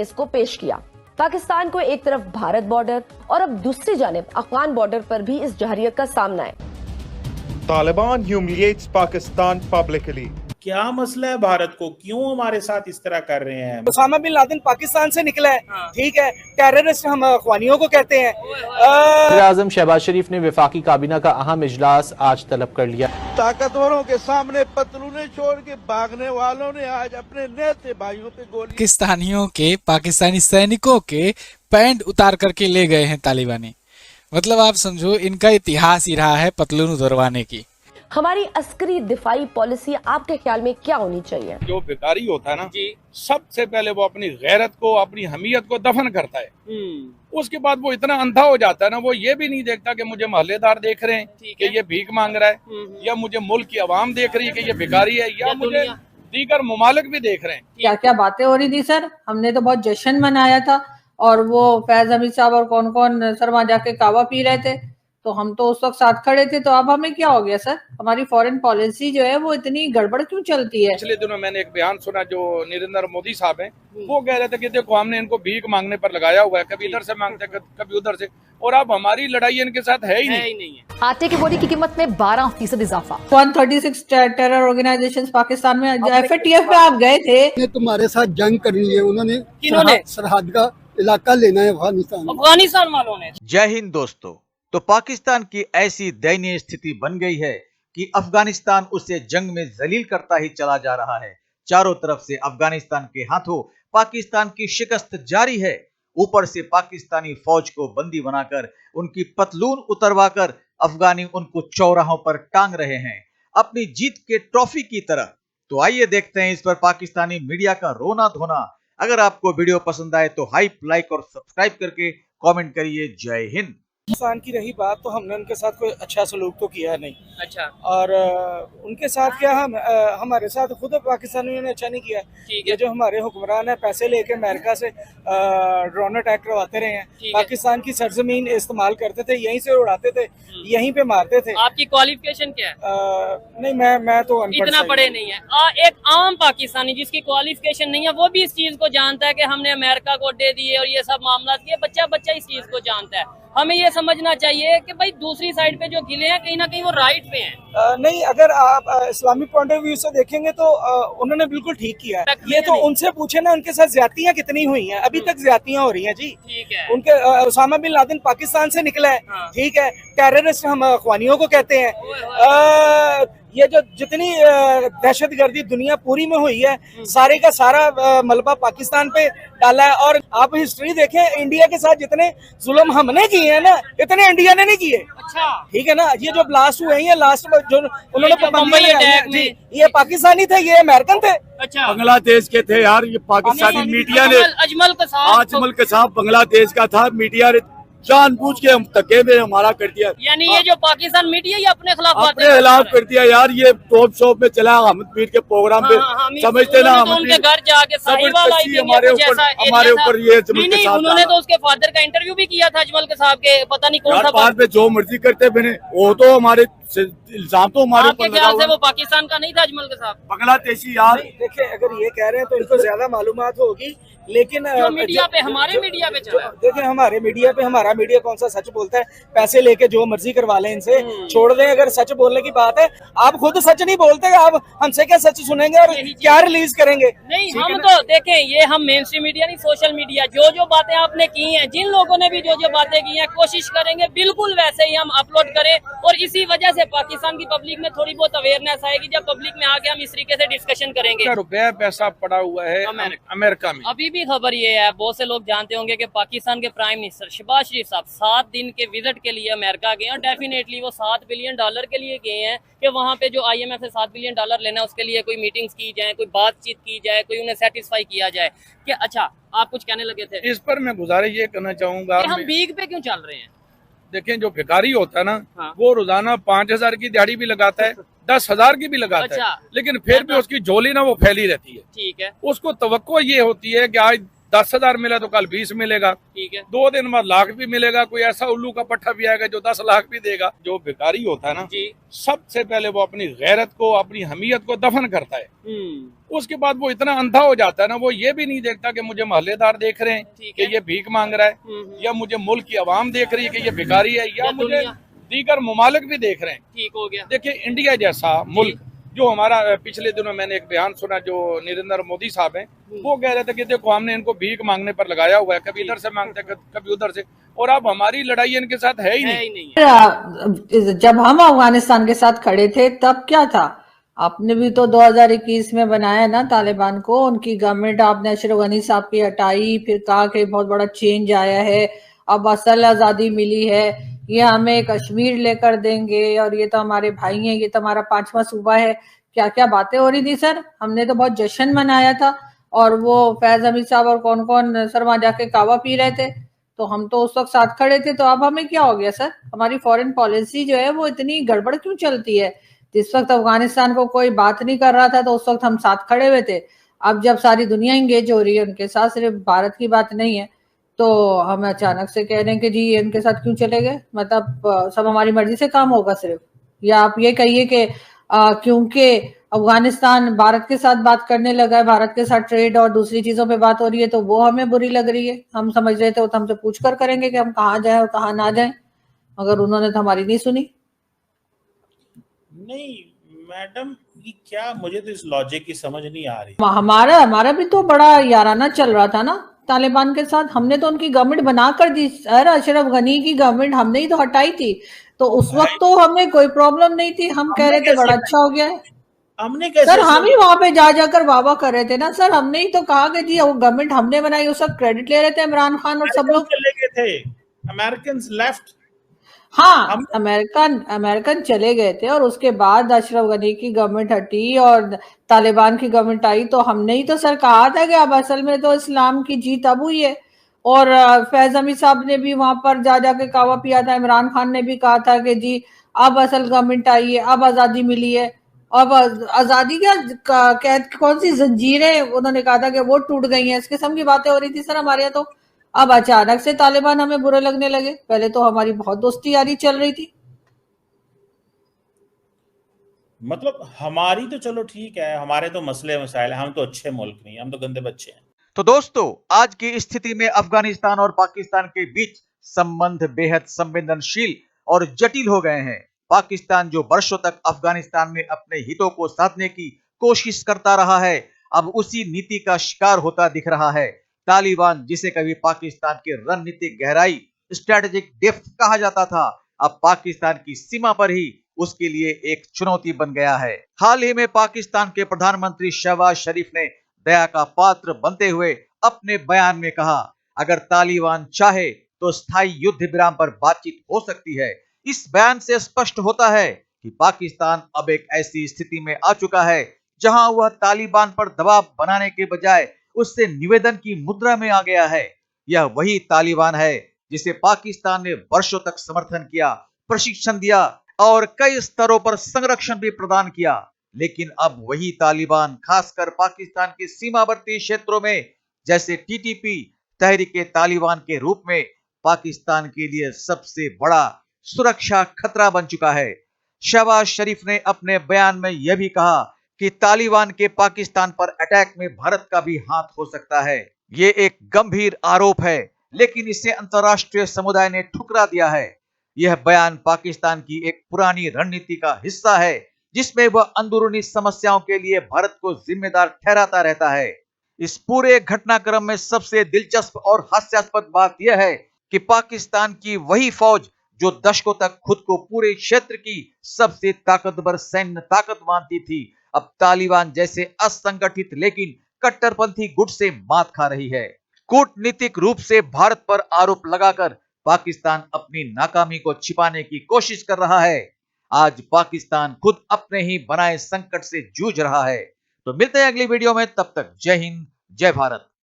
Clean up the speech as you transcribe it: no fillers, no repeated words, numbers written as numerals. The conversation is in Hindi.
में इसको पेश किया। पाकिस्तान को एक तरफ भारत बॉर्डर और अब दूसरी जानिब अफगान बॉर्डर पर भी इस जहरियत का सामना है। तालिबान ह्यूमिलिएट्स पाकिस्तान पब्लिकली। क्या मसला है भारत को, क्यों हमारे साथ इस तरह कर रहे हैं? उसामा बिन लादेन पाकिस्तान से निकला है, ठीक है, टेररिस्ट हम अखवानियों को कहते हैं। आजम शहबाज शरीफ ने वफाकी काबीना का अहम इजलास आज तलब कर लिया। ताकतवरों के सामने पतलूने छोड़ के भागने वालों ने आज अपने नेते भाइयों पे गोली। पाकिस्तानियों के पाकिस्तानी सैनिकों के पैंट उतार करके ले गए हैं तालिबानी। मतलब आप समझो इनका इतिहास ही रहा है पतलून उतरवाने की। हमारी अस्करी दिफाई पॉलिसी आपके ख्याल में क्या होनी चाहिए? जो भिखारी होता है ना जी, सबसे पहले वो अपनी गैरत को, अपनी हमीयत को दफन करता है। उसके बाद वो इतना अंधा हो जाता है ना, वो ये भी नहीं देखता कि मुझे मोहल्लेदार देख रहे हैं कि ये भीख मांग रहा है, या मुझे मुल्क की आवाम देख रही है कि ये भिखारी है, या मुझे दीगर ममालिक भी देख रहे हैं। क्या क्या बातें हो रही थी सर, हमने तो बहुत जश्न मनाया था और वो फैज हमीद साहब और कौन कौन सर वहां जाके कावा पी रहे थे, तो हम तो उस वक्त साथ खड़े थे। तो अब हमें क्या हो गया सर? हमारी फॉरेन पॉलिसी जो है वो इतनी गड़बड़ क्यों चलती है? पिछले दिनों मैंने एक बयान सुना जो नरेंद्र मोदी साहब हैं, वो कह रहे थे कि देखो हमने इनको भीख मांगने पर लगाया हुआ है, कभी इधर से मांगते कभी उधर से, और अब हमारी लड़ाई इनके साथ है ही नहीं है। आटे की बोरी की कीमत में 12% इजाफा। 136 टेरर ऑर्गेनाइजेशन पाकिस्तान में, FATF पे आप गए थे। तुम्हारे साथ जंग करनी है, उन्होंने सरहद का इलाका लेना है अफगानिस्तान वालों ने। जय हिंद दोस्तों। तो पाकिस्तान की ऐसी दयनीय स्थिति बन गई है कि अफगानिस्तान उसे जंग में जलील करता ही चला जा रहा है। चारों तरफ से अफगानिस्तान के हाथों पाकिस्तान की शिकस्त जारी है। ऊपर से पाकिस्तानी फौज को बंदी बनाकर उनकी पतलून उतरवाकर अफगानी उनको चौराहों पर टांग रहे हैं अपनी जीत के ट्रॉफी की तरह। तो आइए देखते हैं इस पर पाकिस्तानी मीडिया का रोना धोना। अगर आपको वीडियो पसंद आए तो हाइप, लाइक और सब्सक्राइब करके कमेंट करिए। जय हिंद। पाकिस्तान की रही बात, तो हमने उनके साथ कोई अच्छा सलूक तो किया नहीं। अच्छा। और उनके साथ क्या, हमारे साथ खुद पाकिस्तानियों ने अच्छा नहीं किया। ये जो हमारे हुक्मरान है पैसे लेके अमेरिका से ड्रोन अटैक करवाते रहे हैं, पाकिस्तान की सरजमीन इस्तेमाल करते थे, यहीं से उड़ाते थे, यहीं पे मारते थे। आपकी क्वालिफिकेशन क्या है? नहीं, मैं तो इतना पढ़े नहीं है। एक आम पाकिस्तानी जिसकी क्वालिफिकेशन नहीं है वो भी इस चीज को जानता है कि हमने अमेरिका को अड्डे दिए और ये सब मामला किए। बच्चा इस चीज को जानता है। हमें ये समझना चाहिए कि भाई दूसरी साइड पे जो गिले हैं कहीं ना कहीं वो राइट पे हैं। नहीं, अगर आप इस्लामिक पॉइंट ऑफ व्यू से देखेंगे तो उन्होंने बिल्कुल ठीक किया है। ये तो उनसे पूछे ना उनके साथ ज्यादतियां कितनी हुई हैं। अभी तक ज्यादतियां हो रही हैं जी। ठीक है। उनके उसामा बिन लादेन पाकिस्तान से निकला है, ठीक है, टेररिस्ट हम अखवानियों को कहते हैं। ये जो जितनी दहशतगर्दी दुनिया पूरी में हुई है, सारे का सारा मलबा पाकिस्तान पे डाला है। और आप हिस्ट्री देखें, इंडिया के साथ जितने जुल्म हमने किए हैं ना, इतने इंडिया ने नहीं किए। अच्छा, ठीक है ना। ये जो ब्लास्ट हुए हैं, ये लास्ट जो उन्होंने जी, ये पाकिस्तानी थे, ये अमेरिकन थे। अच्छा, बांग्लादेश के थे यार। ये पाकिस्तानी मीडिया ने अजमल कसाब बांग्लादेश का था। मीडिया ने जानबूझ के हम धक्के में हमारा कर दिया। यानी ये जो पाकिस्तान मीडिया ये अपने खिलाफ कर दिया यार। ये टॉप शॉप में चला अहमद पीर के प्रोग्राम पे, समझते ना उनके घर जाके हमारे ऊपर ये उन्होंने तो उसके फादर का इंटरव्यू भी किया था अजमल के साहब के, पता नहीं कौन सा बाद में जो मर्जी करते बने। वो तो हमारे इल्जाम तो हमारे ऊपर ख्याल से वो पाकिस्तान का नहीं था अजमल के साहब, बांग्लादेशी यार। देखिए, अगर ये कह रहे हैं तो इनको ज्यादा मालूमात होगी, लेकिन मीडिया पे हमारे मीडिया पे चला। देखिए, हमारे मीडिया पे, हमारा मीडिया कौन सा सच बोलता है? पैसे लेके जो मर्जी करवा लें इनसे, छोड़ दें। अगर सच बोलने की बात है, आप खुद सच नहीं बोलते, आप हमसे क्या सच सुनेंगे और क्या रिलीज करेंगे? नहीं, हम तो देखें, ये हम मेन स्ट्रीम मीडिया नहीं, सोशल मीडिया, जो बातें आपने की हैं, जिन लोगों ने भी जो बातें की हैं, कोशिश करेंगे बिल्कुल वैसे ही हम अपलोड करें। और इसी वजह से पाकिस्तान की पब्लिक में थोड़ी बहुत अवेयरनेस आएगी, जब पब्लिक में आके हम इस तरीके से डिस्कशन करेंगे। रुपया पैसा पड़ा हुआ है अमेरिका में। अभी भी खबर ये है, बहुत से लोग जानते होंगे कि पाकिस्तान के प्राइम मिनिस्टर शहबाज शरीफ साहब 7 दिन के विजिट के लिए अमेरिका गए, और डेफिनेटली वो $7 बिलियन के लिए गए हैं कि वहाँ पे जो IMF से $7 बिलियन लेना है, उसके लिए कोई मीटिंग्स की जाए, कोई बातचीत की जाए, कोई उन्हें सेटिस्फाई किया जाए। कि अच्छा, आप कुछ कहने लगे थे? इस पर मैं गुजारिश ये करना चाहूंगा, हम भीख पे क्यों चल रहे हैं? देखें, जो भिखारी होता है ना, वो रोजाना 5000 की दिहाड़ी भी लगाता है, 10,000 की भी लगाता अच्छा, है, लेकिन फिर भी उसकी झोली ना वो फैली रहती है। ठीक है। उसको तवक्को ये होती है कि आज 10,000 मिला तो कल 20 मिलेगा, ठीक है, 2 दिन बाद लाख भी मिलेगा। कोई ऐसा उल्लू का पट्टा भी आएगा जो 10 लाख भी देगा। जो भिखारी होता है ना जी, सबसे पहले वो अपनी गैरत को, अपनी हमीयत को दफन करता है। उसके बाद वो इतना अंधा हो जाता है ना, वो ये भी नहीं देखता कि मुझे मोहल्लेदार देख रहे हैं कि ये भीख मांग रहा है, या मुझे मुल्क की आवाम देख रही है कि ये भिखारी है, या मुझे दीगर ममालिक भी देख रहे हैं। ठीक हो गया। देखिए इंडिया जैसा मुल्क, जो हमारा पिछले दिनों मैंने एक बयान सुना जो नरेंद्र मोदी साहब हैं, वो कह रहे थे कि देखो हमने इनको भीख मांगने पर लगाया हुआ है, कभी इधर से मांगते कभी उधर से, और अब हमारी लड़ाई इनके साथ है ही नहीं। जब हम अफगानिस्तान के साथ खड़े थे तब क्या था? आपने भी तो 2021 में बनाया ना तालिबान को, उनकी गवर्नमेंट आपने अशरफ गनी साहब की हटाई, फिर कहा कि बहुत बड़ा चेंज आया है, अब असल आज़ादी मिली है, ये हमें कश्मीर लेकर देंगे और ये तो हमारे भाई हैं, ये तो हमारा 5वां सूबा है। क्या क्या बातें हो रही थी सर, हमने तो बहुत जश्न मनाया था। और वो फैज हमीद साहब और कौन कौन सर वहां जाके कावा पी रहे थे, तो हम तो उस वक्त साथ खड़े थे। तो अब हमें क्या हो गया सर? हमारी फॉरेन पॉलिसी जो है वो इतनी गड़बड़ क्यों चलती है? जिस वक्त अफगानिस्तान को कोई बात नहीं कर रहा था तो उस वक्त हम साथ खड़े हुए थे। अब जब सारी दुनिया इंगेज हो रही है उनके साथ, सिर्फ भारत की बात नहीं है, तो हम अचानक से कह रहे हैं कि जी इनके साथ क्यों चले गए? मतलब सब हमारी मर्जी से काम होगा सिर्फ? या आप ये कहिए कि क्योंकि अफगानिस्तान भारत के साथ बात करने लगा है, भारत के साथ ट्रेड और दूसरी चीजों पे बात हो रही है, तो वो हमें बुरी लग रही है? हम समझ रहे थे वो तो हमसे पूछ कर करेंगे कि हम कहाँ जाएं और कहाँ ना जाएं, मगर उन्होंने तो हमारी नहीं सुनी। नहीं मैडम, ये क्या, मुझे तो इस लॉजिक की समझ नहीं आ रही। हमारा भी तो बड़ा याराना चल रहा था ना तालिबान के साथ। हमने तो उनकी गवर्नमेंट बना कर दी सर, अशरफ गनी की गवर्नमेंट हमने ही तो हटाई थी, तो उस वक्त तो हमें कोई प्रॉब्लम नहीं थी, हम कह रहे थे बड़ा अच्छा हो गया है। हमने कैसे सर हम ही वहां पे जाकर वाह कर रहे थे ना सर, हमने ही तो कहा कि जी वो गवर्नमेंट हमने बनाई, वो सब क्रेडिट ले रहे थे, इमरान खान और सब लोग चले गए थे, अमेरिकन लेफ्ट। हाँ, अमेरिकन चले गए थे और उसके बाद अशरफ गनी की गवर्नमेंट हटी और तालिबान की गवर्नमेंट आई, तो हमने ही तो सर कहा था कि अब असल में तो इस्लाम की जीत अब हुई है। और फैज हमीद साहब ने भी वहां पर जाके कावा पिया था, इमरान खान ने भी कहा था कि जी अब असल गवर्नमेंट आई है, अब आजादी मिली है। अब आजादी क्या कौन सी जंजीरें उन्होंने कहा था कि वो टूट गई हैं, इस किस्म की बातें हो रही थी सर हमारे यहाँ। तो अब अचानक से तालिबान हमें बुरे लगने लगे, पहले तो हमारी बहुत दोस्ती यारी चल रही थी। मतलब हमारी तो चलो ठीक है, हमारे तो मसले मसाइल, हम तो अच्छे मुल्क नहीं, हम तो गंदे बच्चे हैं। तो दोस्तों, आज की स्थिति में अफगानिस्तान और पाकिस्तान के बीच संबंध बेहद संवेदनशील और जटिल हो गए हैं। पाकिस्तान जो वर्षों तक अफगानिस्तान में अपने हितों को साधने की कोशिश करता रहा है, अब उसी नीति का शिकार होता दिख रहा है। तालिबान, जिसे कभी पाकिस्तान की रणनीतिक गहराई, स्ट्रेटेजिक डेप्थ कहा जाता था, अब पाकिस्तान की सीमा पर ही उसके लिए एक चुनौती बन गया है। हाल ही में पाकिस्तान के प्रधानमंत्री शहबाज शरीफ ने दया का पात्र बनते हुए अपने बयान में कहा, अगर तालिबान चाहे तो स्थायी युद्ध विराम पर बातचीत हो सकती है। इस बयान से स्पष्ट होता है कि पाकिस्तान अब एक ऐसी स्थिति में आ चुका है जहां वह तालिबान पर दबाव बनाने के बजाय उससे निवेदन की मुद्रा में आ गया है। यह वही तालिबान है जिसे पाकिस्तान ने वर्षों तक समर्थन किया, प्रशिक्षण दिया और कई स्तरों पर संरक्षण भी प्रदान किया। लेकिन अब वही तालिबान खासकर पाकिस्तान के सीमावर्ती क्षेत्रों में जैसे टीटीपी तहरीके तालिबान के रूप में पाकिस्तान के लिए सबसे बड़ा सुरक्षा खतरा बन चुका है। शहबाज शरीफ ने अपने बयान में यह भी कहा कि तालिबान के पाकिस्तान पर अटैक में भारत का भी हाथ हो सकता है। ये एक गंभीर आरोप है, लेकिन इसे अंतर्राष्ट्रीय समुदाय ने ठुकरा दिया है। यह बयान पाकिस्तान की एक पुरानी रणनीति का हिस्सा है, जिसमें वह अंदरूनी समस्याओं के लिए भारत को जिम्मेदार ठहराता रहता है। इस पूरे घटनाक्रम में सबसे दिलचस्प और हास्यास्पद बात यह है कि पाकिस्तान की वही फौज जो दशकों तक खुद को पूरे क्षेत्र की सबसे ताकतवर सैन्य ताकत मानती थी, अब तालिबान जैसे असंगठित लेकिन कट्टरपंथी गुट से मात खा रही है। कूटनीतिक रूप से भारत पर आरोप लगाकर पाकिस्तान अपनी नाकामी को छिपाने की कोशिश कर रहा है। आज पाकिस्तान खुद अपने ही बनाए संकट से जूझ रहा है। तो मिलते हैं अगली वीडियो में, तब तक जय हिंद, जय भारत।